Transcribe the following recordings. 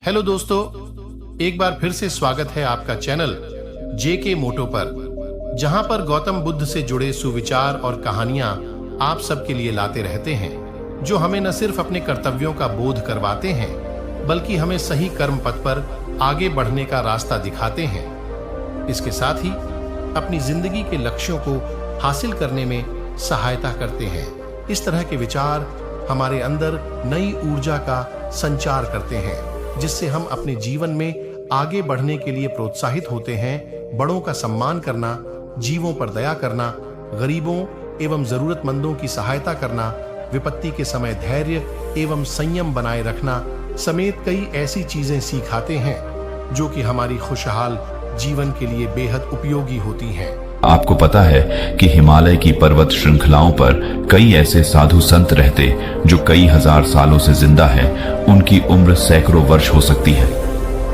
Hello दोस्तों, एक बार फिर से स्वागत है आपका चैनल जेके मोटो पर, जहां पर गौतम बुद्ध से जुड़े सुविचार और कहानियां आप सबके लिए लाते रहते हैं, जो हमें न सिर्फ अपने कर्तव्यों का बोध करवाते हैं, बल्कि हमें सही कर्म पथ पर आगे बढ़ने का रास्ता दिखाते हैं। इसके साथ ही अपनी जिंदगी के लक्ष्यों को हासिल करने में सहायता करते हैं। इस तरह के विचार हमारे अंदर नई ऊर्जा का संचार करते हैं, जिससे हम अपने जीवन में आगे बढ़ने के लिए प्रोत्साहित होते हैं। बड़ों का सम्मान करना, जीवों पर दया करना, गरीबों एवं जरूरतमंदों की सहायता करना, विपत्ति के समय धैर्य एवं संयम बनाए रखना समेत कई ऐसी चीजें सिखाते हैं जो कि हमारी खुशहाल जीवन के लिए बेहद उपयोगी होती हैं। आपको पता है कि हिमालय की पर्वत श्रृंखलाओं पर कई ऐसे साधु संत रहते जो कई हजार सालों से जिंदा हैं। उनकी उम्र सैकड़ों वर्ष हो सकती है।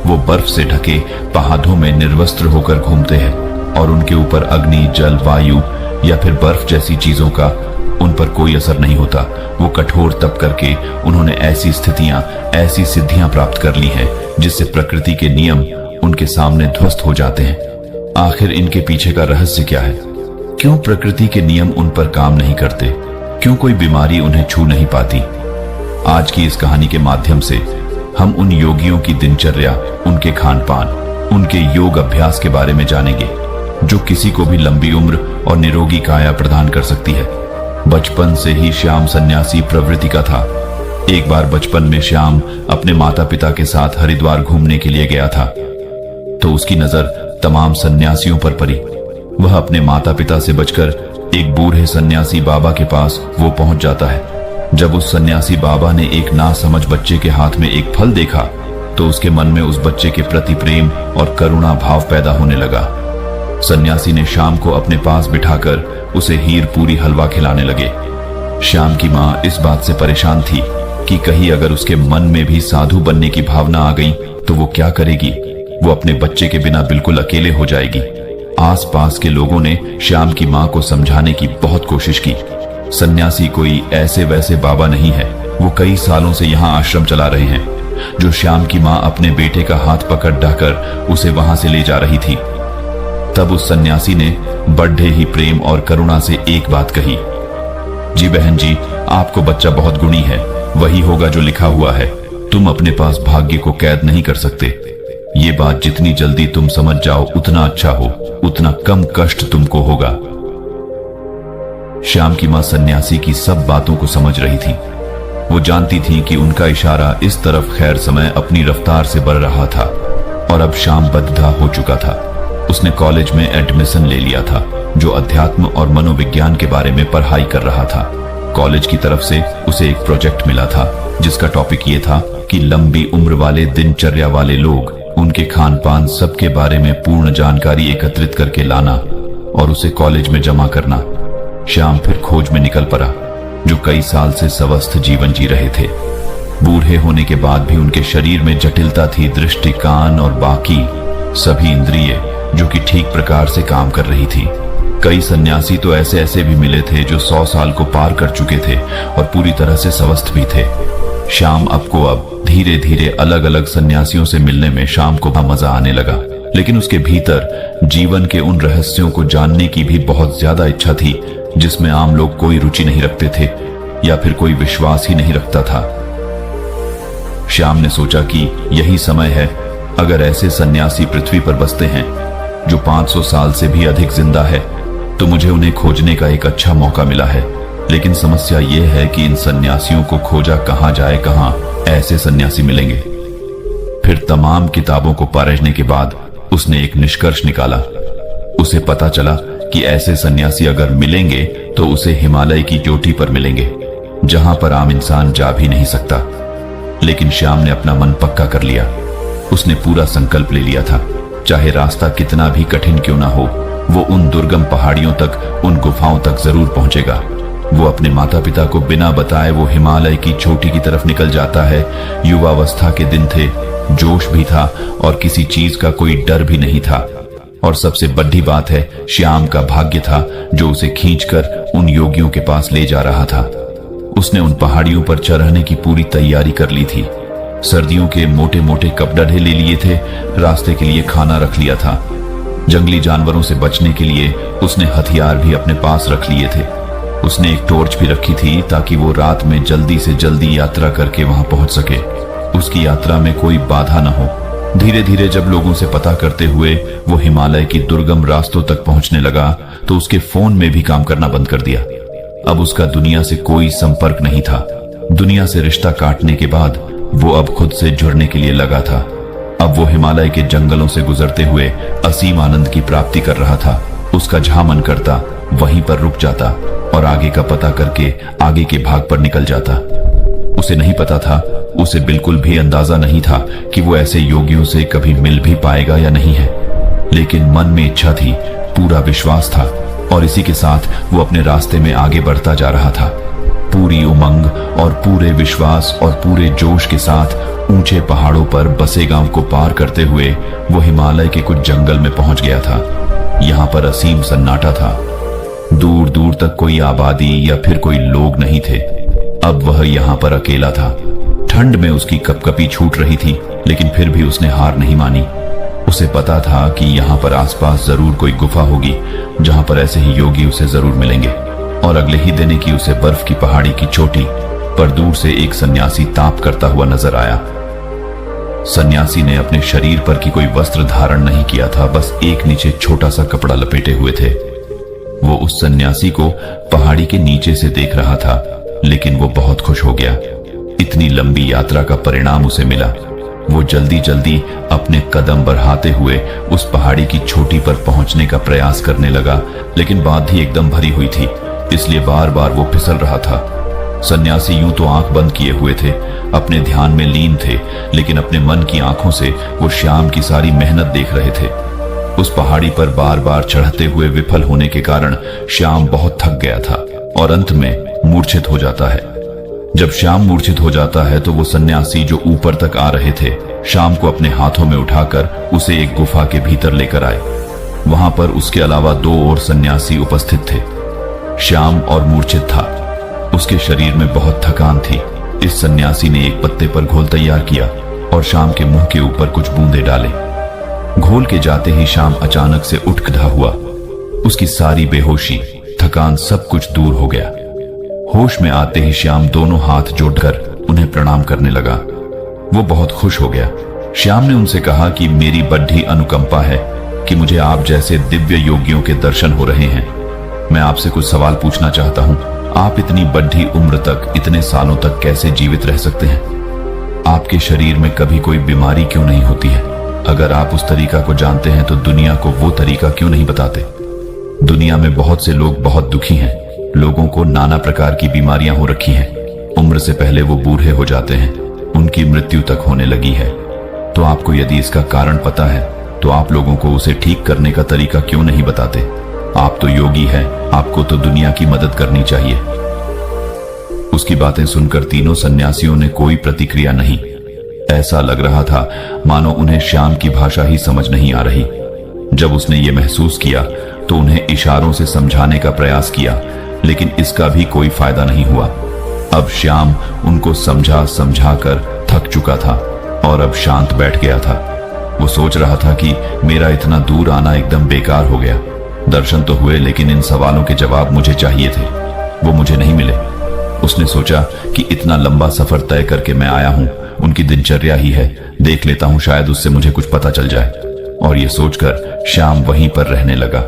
वो बर्फ से ढके पहाड़ों में निर्वस्त्र होकर घूमते हैं और उनके ऊपर अग्नि, जल, वायु या फिर बर्फ जैसी चीजों का उन पर कोई असर नहीं होता। वो कठोर तप करके उन्होंने ऐसी स्थितियां, ऐसी सिद्धियां प्राप्त कर ली हैं जिससे प्रकृति के नियम उनके सामने ध्वस्त हो जाते हैं। आखिर इनके पीछे का रहस्य क्या है? क्यों प्रकृति के नियम उन पर काम नहीं करते? क्यों कोई बीमारी उन्हें छू नहीं पाती? आज की इस कहानी के माध्यम से हम उन योगियों की दिनचर्या, उनके खान पान, उनके योग अभ्यास के बारे में जानेंगे, जो किसी को भी लंबी उम्र और निरोगी काया प्रदान कर सकती है। बचपन से ही श्याम सन्यासी प्रवृत्ति का था। एक बार बचपन में श्याम अपने माता पिता के साथ हरिद्वार घूमने के लिए गया था, तो उसकी नजर तमाम सन्यासियों पर पड़ी। वह अपने माता पिता से बचकर एक बूढ़े सन्यासी बाबा के पास वो पहुंच जाता है। जब उस सन्यासी बाबा ने एक नासमझ बच्चे के हाथ में एक फल देखा, तो उसके मन में उस बच्चे के प्रति प्रेम और करुणा भाव पैदा होने लगा। सन्यासी ने श्याम को अपने पास बिठाकर उसे हीर पूरी हलवा खिलाने लगे। श्याम की माँ इस बात से परेशान थी कि कहीं अगर उसके मन में भी साधु बनने की भावना आ गई तो वो क्या करेगी? वो अपने बच्चे के बिना बिल्कुल अकेले हो जाएगी। आसपास के लोगों ने श्याम की माँ को समझाने की बहुत कोशिश की। सन्यासी कोई ऐसे वैसे बाबा नहीं है, वो कई सालों से यहाँ आश्रम चला रहे हैं। जो श्याम की माँ अपने बेटे का हाथ पकड़ ढाकर उसे वहां से ले जा रही थी, तब उस सन्यासी ने बड़े ही प्रेम और करुणा से एक बात कही, जी बहन जी, आपको बच्चा बहुत गुणी है, वही होगा जो लिखा हुआ है। तुम अपने पास भाग्य को कैद नहीं कर सकते। ये बात जितनी जल्दी तुम समझ जाओ उतना अच्छा हो, उतना कम कष्ट तुमको होगा। श्याम की मां सन्यासी की सब बातों को समझ रही थी। वो जानती थी कि उनका इशारा इस तरफ खैर समय अपनी रफ्तार से बढ़ रहा था और अब श्याम बद्धा हो चुका था। उसने कॉलेज में एडमिशन ले लिया था, जो अध्यात्म और मनोविज्ञान के बारे में पढ़ाई कर रहा था। कॉलेज की तरफ से उसे एक प्रोजेक्ट मिला था जिसका टॉपिक ये था कि लंबी उम्र वाले दिनचर्या वाले लोग, उनके खान पान सबके बारे में पूर्ण जानकारी एकत्रित करके लाना और उसे कॉलेज में जमा करना। श्याम फिर खोज में निकल पड़ा। जो कई साल से स्वस्थ जीवन जी रहे थे, बूढ़े होने के बाद भी उनके शरीर में जटिलता थी। दृष्टि, कान और बाकी सभी इंद्रिय जो कि ठीक प्रकार से काम कर रही थी। कई सन्यासी तो ऐसे ऐसे भी मिले थे जो 100 साल को पार कर चुके थे और पूरी तरह से स्वस्थ भी थे। श्याम अब धीरे धीरे अलग अलग सन्यासियों से मिलने में श्याम को मजा आने लगा, लेकिन उसके भीतर जीवन के उन रहस्यों को जानने की भी बहुत ज्यादा इच्छा थी जिसमें आम लोग कोई रुचि नहीं रखते थे या फिर कोई विश्वास ही नहीं रखता था। श्याम ने सोचा कि यही समय है। अगर ऐसे सन्यासी पृथ्वी पर बसते हैं जो 500 साल से भी अधिक जिंदा है, तो मुझे उन्हें खोजने का एक अच्छा मौका मिला है। लेकिन समस्या यह है कि इन सन्यासियों को खोजा कहां जाए, कहां ऐसे सन्यासी मिलेंगे। फिर तमाम किताबों को परखने के बाद उसने एक निष्कर्ष निकाला। उसे पता चला कि ऐसे सन्यासी अगर मिलेंगे तो उसे हिमालय की चोटी पर मिलेंगे, जहां पर आम इंसान जा भी नहीं सकता। लेकिन श्याम ने अपना मन पक्का कर लिया। उसने पूरा संकल्प ले लिया था, चाहे रास्ता कितना भी कठिन क्यों ना हो, वो उन दुर्गम पहाड़ियों तक, उन गुफाओं तक जरूर पहुंचेगा। वो अपने माता पिता को बिना बताए वो हिमालय की चोटी की तरफ निकल जाता है। युवावस्था के दिन थे, जोश भी था और किसी चीज का कोई डर भी नहीं था। और सबसे बड़ी बात है, श्याम का भाग्य था जो उसे खींचकर उन योगियों के पास ले जा रहा था। उसने उन पहाड़ियों पर चढ़ने की पूरी तैयारी कर ली थी। सर्दियों के मोटे मोटे कपड़े ले लिए थे, रास्ते के लिए खाना रख लिया था। जंगली जानवरों से बचने के लिए उसने हथियार भी अपने पास रख लिए थे। उसने एक टॉर्च भी रखी थी ताकि वो रात में जल्दी से जल्दी यात्रा करके वहां पहुंच सके, उसकी यात्रा में कोई बाधा न हो। धीरे धीरे जब लोगों से पता करते हुए वो हिमालय की दुर्गम रास्तों तक पहुंचने लगा तो उसके फोन में भी काम करना बंद कर दिया। अब उसका दुनिया से कोई संपर्क नहीं था। दुनिया से रिश्ता काटने के बाद वो अब खुद से जुड़ने के लिए लगा था। अब वो हिमालय के जंगलों से गुजरते हुए असीम आनंद की प्राप्ति कर रहा था। उसका जहां मन करता वहीं पर रुक जाता और आगे का पता करके आगे के भाग पर निकल जाता। उसे नहीं पता था, उसे बिल्कुल भी अंदाजा नहीं था कि वो ऐसे योगियों से कभी मिल भी पाएगा या नहीं है, लेकिन मन में इच्छा थी, पूरा विश्वास था और इसी के साथ वो अपने रास्ते में आगे बढ़ता जा रहा था। पूरी उमंग और पूरे विश्वास और पूरे जोश के साथ ऊंचे पहाड़ों पर बसे गांव को पार करते हुए वो हिमालय के कुछ जंगल में पहुंच गया था। यहाँ पर असीम सन्नाटा था। दूर दूर तक कोई आबादी या फिर कोई लोग नहीं थे। अब वह यहाँ पर अकेला था। ठंड में उसकी कपकपी छूट रही थी, लेकिन फिर भी उसने हार नहीं मानी। उसे पता था कि यहाँ पर आसपास जरूर कोई गुफा होगी जहां पर ऐसे ही योगी उसे जरूर मिलेंगे। और अगले ही दिन की उसे बर्फ की पहाड़ी की चोटी पर दूर से एक सन्यासी ताप करता हुआ नजर आया। सन्यासी ने अपने शरीर पर की कोई वस्त्र धारण नहीं किया था, बस एक नीचे छोटा सा कपड़ा लपेटे हुए थे। वो उस सन्यासी को पहाड़ी के नीचे से देख रहा था, लेकिन वो बहुत खुश हो गया। इतनी लंबी यात्रा का परिणाम उसे मिला। वो जल्दी जल्दी अपने कदम बढ़ाते हुए उस पहाड़ी की चोटी पर पहुंचने का प्रयास करने लगा, लेकिन बात ही एकदम भरी हुई थी, इसलिए बार बार वो फिसल रहा था। सन्यासी यूं तो आंख बंद किए हुए थे, अपने ध्यान में लीन थे, लेकिन अपने मन की आंखों से वो श्याम की सारी मेहनत देख रहे थे। उस पहाड़ी पर बार बार चढ़ते हुए विफल होने के कारण श्याम बहुत थक गया था और अंत में मूर्छित हो जाता है। जब श्याम मूर्छित हो जाता है तो वो सन्यासी जो ऊपर तक आ रहे थे, श्याम को अपने हाथों में उठाकर उसे एक गुफा के भीतर लेकर आए। वहां पर उसके अलावा 2 और सन्यासी उपस्थित थे। श्याम और मूर्छित था, उसके शरीर में बहुत थकान थी। इस सन्यासी ने एक पत्ते पर घोल तैयार किया और श्याम के मुंह के ऊपर कुछ बूंदे डाले। घोल के जाते ही श्याम अचानक से उठ खड़ा हुआ। उसकी सारी बेहोशी, थकान सब कुछ दूर हो गया। होश में आते ही श्याम दोनों हाथ जोड़कर उन्हें प्रणाम करने लगा। वो बहुत खुश हो गया। श्याम ने उनसे कहा कि मेरी बड़ी अनुकंपा है कि मुझे आप जैसे दिव्य योगियों के दर्शन हो रहे हैं। मैं आपसे कुछ सवाल पूछना चाहता हूं। आप इतनी बड़ी उम्र तक, इतने सालों तक कैसे जीवित रह सकते हैं? आपके शरीर में कभी कोई बीमारी क्यों नहीं होती है? अगर आप उस तरीका को जानते हैं तो दुनिया को वो तरीका क्यों नहीं बताते? दुनिया में बहुत से लोग बहुत दुखी हैं। लोगों को नाना प्रकार की बीमारियां हो रखी हैं। उम्र से पहले वो बूढ़े हो जाते हैं, उनकी मृत्यु तक होने लगी है। तो आपको यदि इसका कारण पता है तो आप लोगों को उसे ठीक करने का तरीका क्यों नहीं बताते? आप तो योगी हैं, आपको तो दुनिया की मदद करनी चाहिए। उसकी बातें सुनकर तीनों सन्यासियों ने कोई प्रतिक्रिया नहीं। ऐसा लग रहा था मानो उन्हें श्याम की भाषा ही समझ नहीं आ रही। जब उसने ये महसूस किया तो उन्हें इशारों से समझाने का प्रयास किया, लेकिन इसका भी कोई फायदा नहीं हुआ। अब श्याम उनको समझा समझा कर थक चुका था और अब शांत बैठ गया था। वो सोच रहा था कि मेरा इतना दूर आना एकदम बेकार हो गया। दर्शन तो हुए, लेकिन इन सवालों के जवाब मुझे चाहिए थे, वो मुझे नहीं मिले। उसने सोचा कि इतना लंबा सफर तय करके मैं आया हूं, उनकी दिनचर्या ही है, देख लेता हूं, शायद उससे मुझे कुछ पता चल जाए। और ये सोचकर श्याम वहीं पर रहने लगा।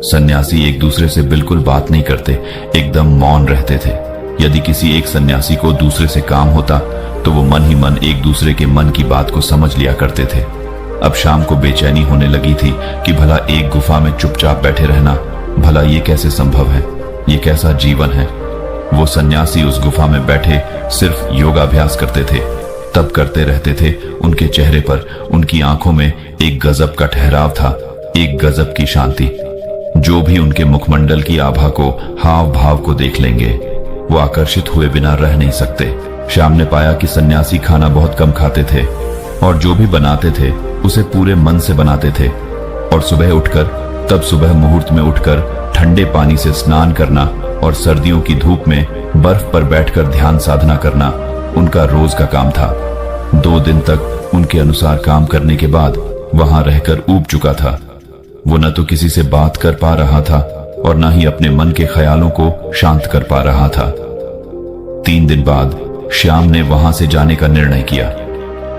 सन्यासी एक दूसरे से बिल्कुल बात नहीं करते, एकदम मौन रहते थे। यदि किसी एक सन्यासी को दूसरे से काम होता तो वो मन ही मन एक दूसरे के मन की बात को समझ लिया करते थे। अब शाम को बेचैनी होने लगी थी कि भला एक गुफा में चुपचाप बैठे रहना, भला ये कैसे संभव है? ये कैसा जीवन है? वो सन्यासी उस गुफा में बैठे सिर्फ योगाभ्यास करते थे, तब करते रहते थे। उनके चेहरे पर, उनकी आंखों में एक गजब का ठहराव था, एक गजब की शांति। जो भी उनके मुखमंडल की आभा को, हाव भाव को देख लेंगे, वो आकर्षित हुए बिना रह नहीं सकते। श्याम ने पाया कि सन्यासी खाना बहुत कम खाते थे और जो भी बनाते थे उसे पूरे मन से बनाते थे। और सुबह उठकर, तब सुबह मुहूर्त में उठकर ठंडे पानी से स्नान करना और सर्दियों की धूप में बर्फ पर बैठकर ध्यान साधना करना उनका रोज का काम था। 2 दिन तक उनके अनुसार काम करने के बाद वहां रहकर ऊब चुका था। वो न तो किसी से बात कर पा रहा था और न ही अपने मन के ख्यालों को शांत कर पा रहा था। 3 दिन बाद श्याम ने वहां से जाने का निर्णय किया।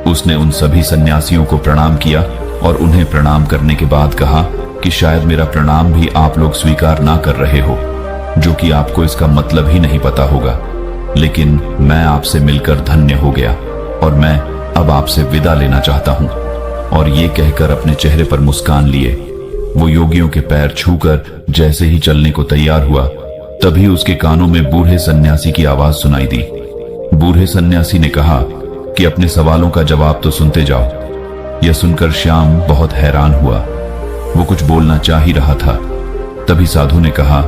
उसने उन सभी सन्यासियों को प्रणाम किया और उन्हें प्रणाम करने के बाद कहा कि शायद मेरा प्रणाम भी आप लोग स्वीकार ना कर रहे हो, जो कि आपको इसका मतलब ही नहीं पता होगा, लेकिन मैं आपसे मिलकर धन्य हो गया और मैं अब आपसे विदा लेना चाहता हूं। और ये कहकर अपने चेहरे पर मुस्कान लिए वो योगियों के पैर छूकर जैसे ही चलने को तैयार हुआ, तभी उसके कानों में बूढ़े सन्यासी की आवाज सुनाई दी। बूढ़े सन्यासी ने कहा कि अपने सवालों का जवाब तो सुनते जाओ। यह सुनकर श्याम बहुत हैरान हुआ। वो कुछ बोलना चाह ही रहा था, तभी साधु ने कहा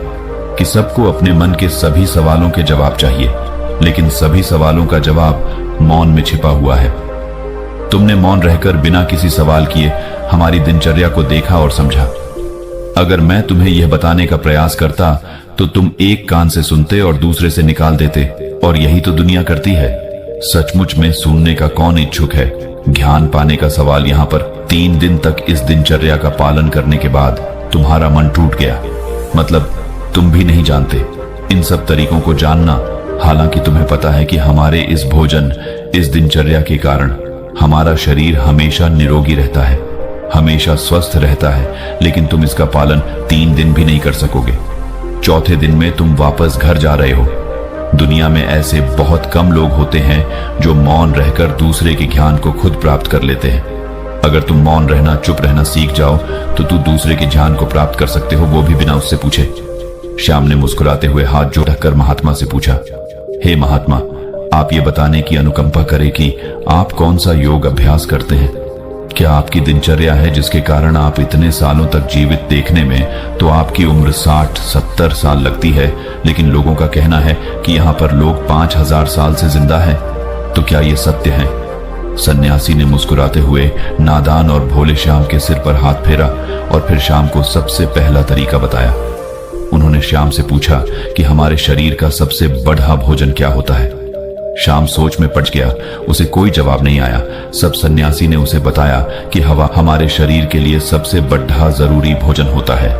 कि सबको अपने मन के सभी सवालों के जवाब चाहिए, लेकिन सभी सवालों का जवाब मौन में छिपा हुआ है। तुमने मौन रहकर बिना किसी सवाल किए हमारी दिनचर्या को देखा और समझा। अगर मैं तुम्हें यह बताने का प्रयास करता तो तुम एक कान से सुनते और दूसरे से निकाल देते, और यही तो दुनिया करती है। सचमुच में सुनने का कौन इच्छुक है? ज्ञान पाने का सवाल यहाँ पर। 3 दिन तक इस दिनचर्या का पालन करने के बाद तुम्हारा मन टूट गया, मतलब तुम भी नहीं जानते इन सब तरीकों को जानना। हालांकि तुम्हें पता है कि हमारे इस भोजन, इस दिनचर्या के कारण हमारा शरीर हमेशा निरोगी रहता है, हमेशा स्वस्थ रहता है, लेकिन तुम इसका पालन 3 दिन भी नहीं कर सकोगे। 4थे दिन में तुम वापस घर जा रहे हो। दुनिया में ऐसे बहुत कम लोग होते हैं जो मौन रहकर दूसरे के ज्ञान को खुद प्राप्त कर लेते हैं। अगर तुम मौन रहना, चुप रहना सीख जाओ तो तू दूसरे के ज्ञान को प्राप्त कर सकते हो, वो भी बिना उससे पूछे। श्याम ने मुस्कुराते हुए हाथ जोड़कर महात्मा से पूछा, हे महात्मा, आप ये बताने की अनुकंपा करें कि आप कौन सा योग अभ्यास करते हैं? क्या आपकी दिनचर्या है जिसके कारण आप इतने सालों तक जीवित? देखने में तो आपकी उम्र 60-70 साल लगती है, लेकिन लोगों का कहना है कि यहाँ पर लोग 5000 साल से जिंदा हैं। तो क्या ये सत्य है? सन्यासी ने मुस्कुराते हुए नादान और भोले श्याम के सिर पर हाथ फेरा और फिर श्याम को सबसे पहला तरीका बताया। उन्होंने श्याम से पूछा कि हमारे शरीर का सबसे बढ़ा भोजन क्या होता है? श्याम सोच में पड़ गया, उसे कोई जवाब नहीं आया। सब सन्यासी ने उसे बताया कि हवा हमारे शरीर के लिए सबसे बढ़ा जरूरी भोजन होता है।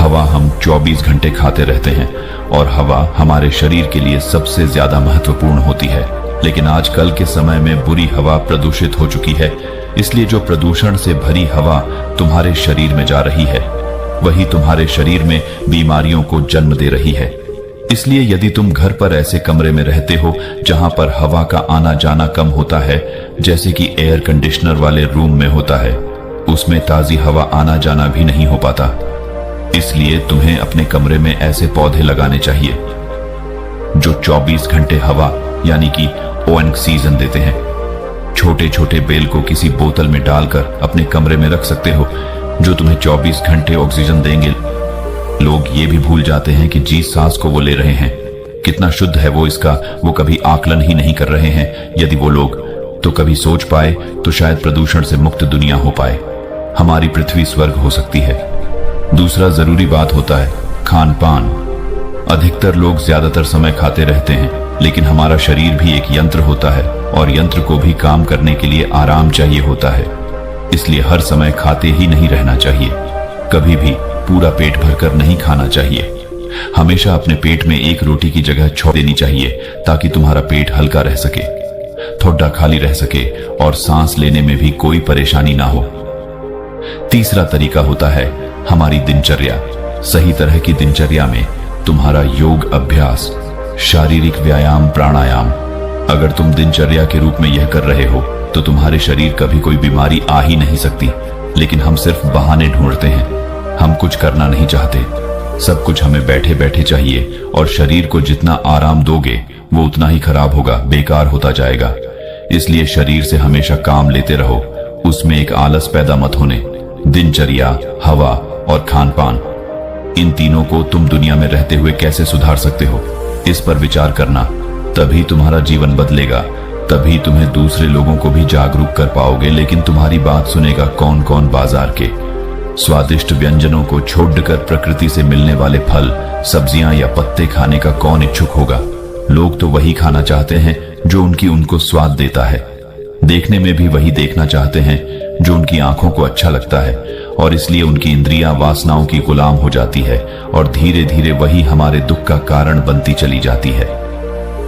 हवा हम 24 घंटे खाते रहते हैं और हवा हमारे शरीर के लिए सबसे ज्यादा महत्वपूर्ण होती है। लेकिन आजकल के समय में बुरी हवा प्रदूषित हो चुकी है, इसलिए जो प्रदूषण से भरी हवा तुम्हारे शरीर में जा रही है, वही तुम्हारे शरीर में बीमारियों को जन्म दे रही है। इसलिए यदि तुम घर पर ऐसे कमरे में रहते हो जहां पर हवा का आना जाना कम होता है, जैसे कि एयर कंडीशनर वाले रूम में होता है, उसमें ताजी हवा आना जाना भी नहीं हो पाता। इसलिए तुम्हें अपने कमरे में ऐसे पौधे लगाने चाहिए जो 24 घंटे हवा यानी कि ऑक्सीजन देते हैं। छोटे छोटे बेल को किसी बोतल में डालकर अपने कमरे में रख सकते हो, जो तुम्हें 24 घंटे ऑक्सीजन देंगे। लोग ये भी भूल जाते हैं कि जिस सांस को वो ले रहे हैं कितना शुद्ध है वो वो कभी आकलन ही नहीं कर रहे हैं। यदि वो लोग तो कभी सोच पाए तो शायद प्रदूषण से मुक्त दुनिया हो पाए, हमारी पृथ्वी स्वर्ग हो सकती है। दूसरा जरूरी बात होता है खान पान। अधिकतर लोग ज्यादातर समय खाते रहते हैं, लेकिन हमारा शरीर भी एक यंत्र होता है और यंत्र को भी काम करने के लिए आराम चाहिए होता है। इसलिए हर समय खाते ही नहीं रहना चाहिए, कभी भी पूरा पेट भरकर नहीं खाना चाहिए। हमेशा अपने पेट में एक रोटी की जगह छोड़ देनी चाहिए ताकि तुम्हारा पेट हल्का रह सके, थोड़ा खाली रह सके और सांस लेने में भी कोई परेशानी ना हो। तीसरा तरीका होता है हमारी दिनचर्या। सही तरह की दिनचर्या में तुम्हारा योग अभ्यास, शारीरिक व्यायाम, प्राणायाम। अगर तुम दिनचर्या के रूप में यह कर रहे हो तो तुम्हारे शरीर कभी कोई बीमारी आ ही नहीं सकती। लेकिन हम सिर्फ बहाने ढूंढते हैं, हम कुछ करना नहीं चाहते। सब कुछ हमें बैठे बैठे चाहिए और शरीर को जितना आराम दोगे वो उतना ही खराब होगा, बेकार होता जाएगा। इसलिए शरीर से हमेशा काम लेते रहो, उसमें एक आलस पैदा मत होने। दिनचर्या, हवा और खान पान, इन तीनों को तुम दुनिया में रहते हुए कैसे सुधार सकते हो, इस पर विचार करना। तभी तुम्हारा जीवन बदलेगा, तभी तुम्हें दूसरे लोगों को भी जागरूक कर पाओगे। लेकिन तुम्हारी बात सुनेगा कौन कौन? बाजार के स्वादिष्ट व्यंजनों को छोड़कर प्रकृति से मिलने वाले फल, सब्जियां या पत्ते खाने का कौन इच्छुक होगा? लोग तो वही खाना चाहते हैं जो उनको स्वाद देता है। देखने में भी वही देखना चाहते हैं जो उनकी आंखों को अच्छा लगता है, और इसलिए उनकी इंद्रियां वासनाओं की गुलाम हो जाती है और धीरे धीरे वही हमारे दुख का कारण बनती चली जाती है।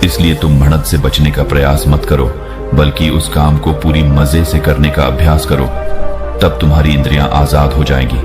इसलिए तुम भणक से बचने का प्रयास मत करो, बल्कि उस काम को पूरी मजे से करने का अभ्यास करो। तब तुम्हारी इंद्रियां आजाद हो जाएंगी।